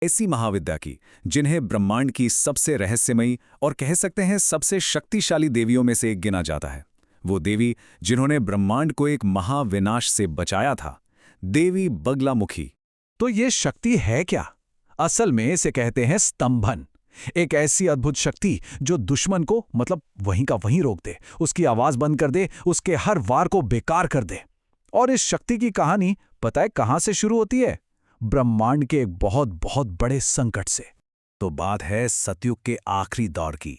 ऐसी महाविद्या की जिन्हें ब्रह्मांड की सबसे रहस्यमयी और कह सकते हैं सबसे शक्तिशाली देवियों में से एक गिना जाता है। वो देवी जिन्होंने ब्रह्मांड को एक महाविनाश से बचाया था, देवी बगलामुखी। तो ये शक्ति है क्या? असल में इसे कहते हैं स्तंभन। एक ऐसी अद्भुत शक्ति जो दुश्मन को मतलब वहीं का वहीं रोक दे, उसकी आवाज बंद कर दे, उसके हर वार को बेकार कर दे। और इस शक्ति की कहानी पता है कहां से शुरू होती है? ब्रह्मांड के एक बहुत बहुत बड़े संकट से। तो बात है सतयुग के आखिरी दौर की।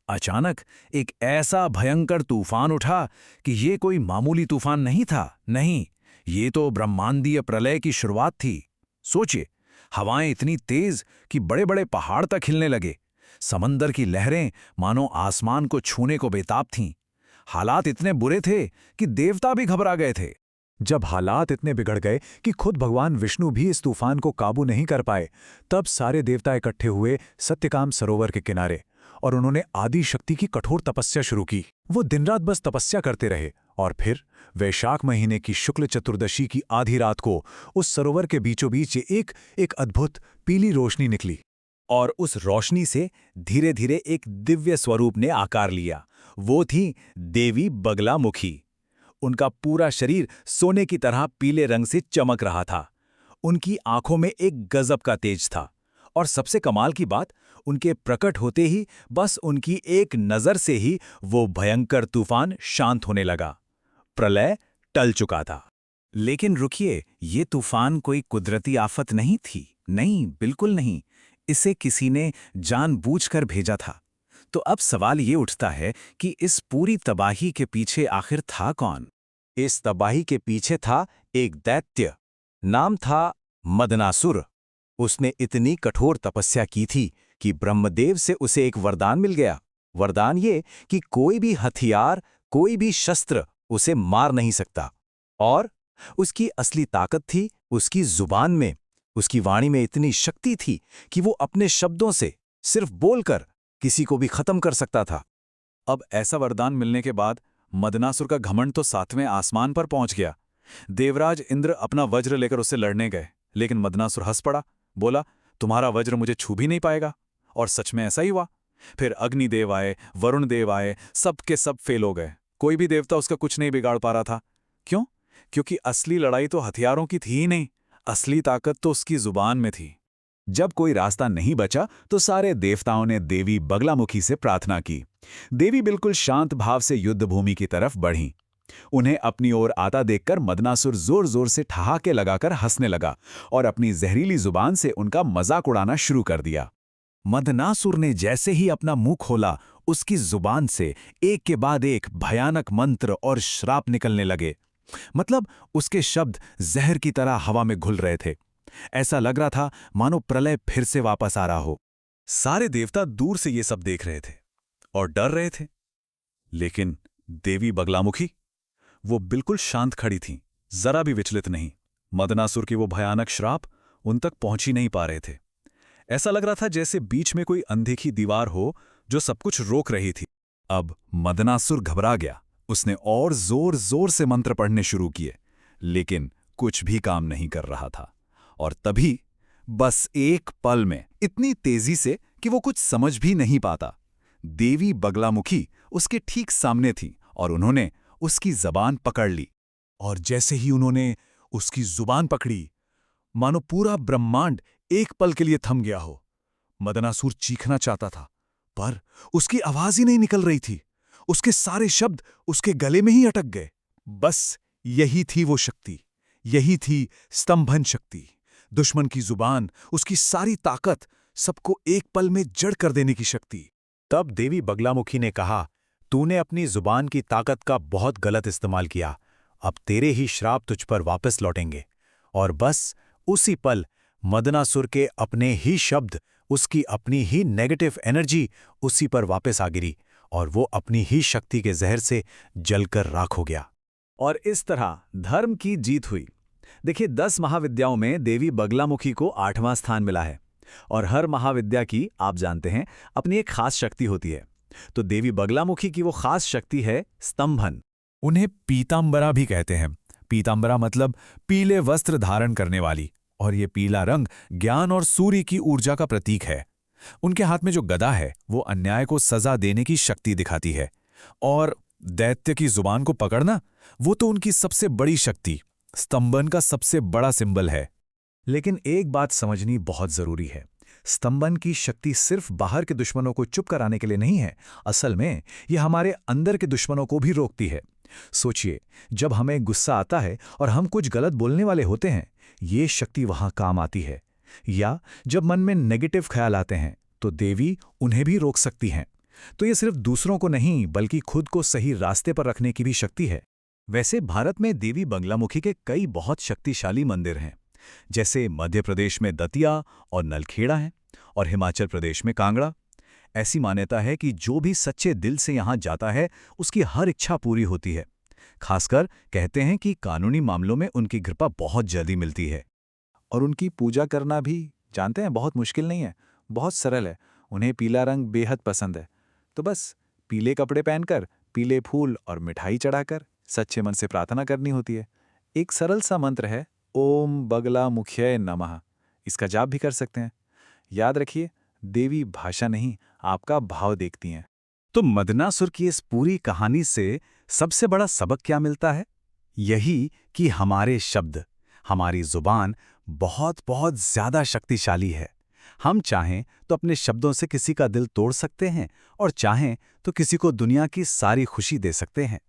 अचानक एक ऐसा भयंकर तूफान उठा कि ये कोई मामूली तूफान नहीं था। नहीं, ये तो ब्रह्मांडीय प्रलय की शुरुआत थी। सोचिए, हवाएं इतनी तेज कि बड़े बड़े पहाड़ तक हिलने लगे। समंदर की लहरें मानो आसमान को छूने को बेताब थीं। हालात इतने बुरे थे कि देवता भी घबरा गए थे। जब हालात इतने बिगड़ गए कि खुद भगवान विष्णु भी इस तूफान को काबू नहीं कर पाए, तब सारे देवता इकट्ठे हुए सत्यकाम सरोवर के किनारे और उन्होंने आदि शक्ति की कठोर तपस्या शुरू की। वो दिन रात बस तपस्या करते रहे और फिर वैशाख महीने की शुक्ल चतुर्दशी की आधी रात को उस सरोवर के बीचों बीच एक अद्भुत पीली रोशनी निकली। और उस रोशनी से धीरे धीरे एक दिव्य स्वरूप ने आकार लिया। वो थी देवी बगलामुखी। उनका पूरा शरीर सोने की तरह पीले रंग से चमक रहा था। उनकी आंखों में एक गजब का तेज था और सबसे कमाल की बात, उनके प्रकट होते ही बस उनकी एक नजर से ही वो भयंकर तूफान शांत होने लगा। प्रलय टल चुका था। लेकिन रुकिए, ये तूफान कोई कुदरती आफत नहीं थी। नहीं, बिल्कुल नहीं। इसे किसी ने जानबूझकर भेजा था। तो अब सवाल ये उठता है कि इस पूरी तबाही के पीछे आखिर था कौन? इस तबाही के पीछे था एक दैत्य। नाम था मदनासुर। उसने इतनी कठोर तपस्या की थी कि ब्रह्मदेव से उसे एक वरदान मिल गया। वरदान ये कि कोई भी हथियार, कोई भी शस्त्र उसे मार नहीं सकता। और उसकी असली ताकत थी उसकी जुबान में। उसकी वाणी में इतनी शक्ति थी कि वो अपने शब्दों से, सिर्फ बोलकर, किसी को भी खत्म कर सकता था। अब ऐसा वरदान मिलने के बाद मदनासुर का घमंड तो 7वें आसमान पर पहुंच गया। देवराज इंद्र अपना वज्र लेकर उससे लड़ने गए, लेकिन मदनासुर हंस पड़ा। बोला, तुम्हारा वज्र मुझे छू भी नहीं पाएगा। और सच में ऐसा ही हुआ। फिर अग्निदेव आए, वरुण देव आए, सब के सब फेल हो गए। कोई भी देवता उसका कुछ नहीं बिगाड़ पा रहा था। क्यों? क्योंकि असली लड़ाई तो हथियारों की थी ही नहीं, असली ताकत तो उसकी जुबान में थी। जब कोई रास्ता नहीं बचा तो सारे देवताओं ने देवी बगलामुखी से प्रार्थना की। देवी बिल्कुल शांत भाव से युद्ध भूमि की तरफ बढ़ीं। उन्हें अपनी ओर आता देखकर मदनासुर जोर जोर से ठहाके लगाकर हंसने लगा और अपनी जहरीली जुबान से उनका मजाक उड़ाना शुरू कर दिया। मदनासुर ने जैसे ही अपना मुंह खोला, उसकी जुबान से एक के बाद एक भयानक मंत्र और श्राप निकलने लगे। मतलब उसके शब्द जहर की तरह हवा में घुल रहे थे। ऐसा लग रहा था मानो प्रलय फिर से वापस आ रहा हो। सारे देवता दूर से ये सब देख रहे थे और डर रहे थे। लेकिन देवी बगलामुखी, वो बिल्कुल शांत खड़ी थीं, जरा भी विचलित नहीं। मदनासुर की वो भयानक श्राप उन तक पहुंच ही नहीं पा रहे थे। ऐसा लग रहा था जैसे बीच में कोई अनदेखी दीवार हो जो सब कुछ रोक रही थी। अब मदनासुर घबरा गया। उसने और जोर जोर से मंत्र पढ़ने शुरू किए, लेकिन कुछ भी काम नहीं कर रहा था। और तभी बस एक पल में, इतनी तेजी से कि वो कुछ समझ भी नहीं पाता, देवी बगलामुखी उसके ठीक सामने थी और उन्होंने उसकी जबान पकड़ ली। और जैसे ही उन्होंने उसकी जुबान पकड़ी, मानो पूरा ब्रह्मांड एक पल के लिए थम गया हो। मदनासुर चीखना चाहता था, पर उसकी आवाज ही नहीं निकल रही थी। उसके सारे शब्द उसके गले में ही अटक गए। बस यही थी वो शक्ति, यही थी स्तंभन शक्ति। दुश्मन की जुबान, उसकी सारी ताकत, सबको एक पल में जड़ कर देने की शक्ति। तब देवी बगलामुखी ने कहा, तूने अपनी जुबान की ताकत का बहुत गलत इस्तेमाल किया। अब तेरे ही श्राप तुझ पर वापस लौटेंगे। और बस उसी पल मदनासुर के अपने ही शब्द, उसकी अपनी ही नेगेटिव एनर्जी उसी पर वापस आ गिरी और वो अपनी ही शक्ति के जहर से जलकर राख हो गया। और इस तरह धर्म की जीत हुई। देखिए, 10 महाविद्याओं में देवी बगलामुखी को 8वां स्थान मिला है। और हर महाविद्या की, आप जानते हैं, अपनी एक खास शक्ति होती है। तो देवी बगलामुखी की वो खास शक्ति है स्तंभन। उन्हें पीतांबरा भी कहते हैं। पीतांबरा मतलब पीले वस्त्र धारण करने वाली। और ये पीला रंग ज्ञान और सूर्य की ऊर्जा का प्रतीक है। उनके हाथ में जो गदा है वो अन्याय को सजा देने की शक्ति दिखाती है, और दैत्य की जुबान को पकड़ना वो तो उनकी सबसे बड़ी शक्ति, स्तंभन का सबसे बड़ा सिंबल है। लेकिन एक बात समझनी बहुत जरूरी है। स्तंभन की शक्ति सिर्फ बाहर के दुश्मनों को चुप कराने के लिए नहीं है, असल में यह हमारे अंदर के दुश्मनों को भी रोकती है। सोचिए, जब हमें गुस्सा आता है और हम कुछ गलत बोलने वाले होते हैं, ये शक्ति वहां काम आती है। या जब मन में नेगेटिव ख्याल आते हैं, तो देवी उन्हें भी रोक सकती हैं। तो ये सिर्फ दूसरों को नहीं, बल्कि खुद को सही रास्ते पर रखने की भी शक्ति है। वैसे भारत में देवी बगलामुखी के कई बहुत शक्तिशाली मंदिर हैं, जैसे मध्य प्रदेश में दतिया और नलखेड़ा हैं, और हिमाचल प्रदेश में कांगड़ा। ऐसी मान्यता है कि जो भी सच्चे दिल से यहाँ जाता है, उसकी हर इच्छा पूरी होती है। खासकर कहते हैं कि कानूनी मामलों में उनकी कृपा बहुत जल्दी मिलती है। और उनकी पूजा करना भी, जानते हैं, बहुत मुश्किल नहीं है, बहुत सरल है। उन्हें पीला रंग बेहद पसंद है, तो बस पीले कपड़े पहनकर, पीले फूल और मिठाई चढ़ाकर सच्चे मन से प्रार्थना करनी होती है। एक सरल सा मंत्र है, ओम बगलामुख्याय नमः। इसका जाप भी कर सकते हैं। याद रखिए, देवी भाषा नहीं, आपका भाव देखती हैं। तो मदनासुर की इस पूरी कहानी से सबसे बड़ा सबक क्या मिलता है? यही कि हमारे शब्द, हमारी जुबान बहुत बहुत ज्यादा शक्तिशाली है। हम चाहें तो अपने शब्दों से किसी का दिल तोड़ सकते हैं, और चाहें तो किसी को दुनिया की सारी खुशी दे सकते हैं।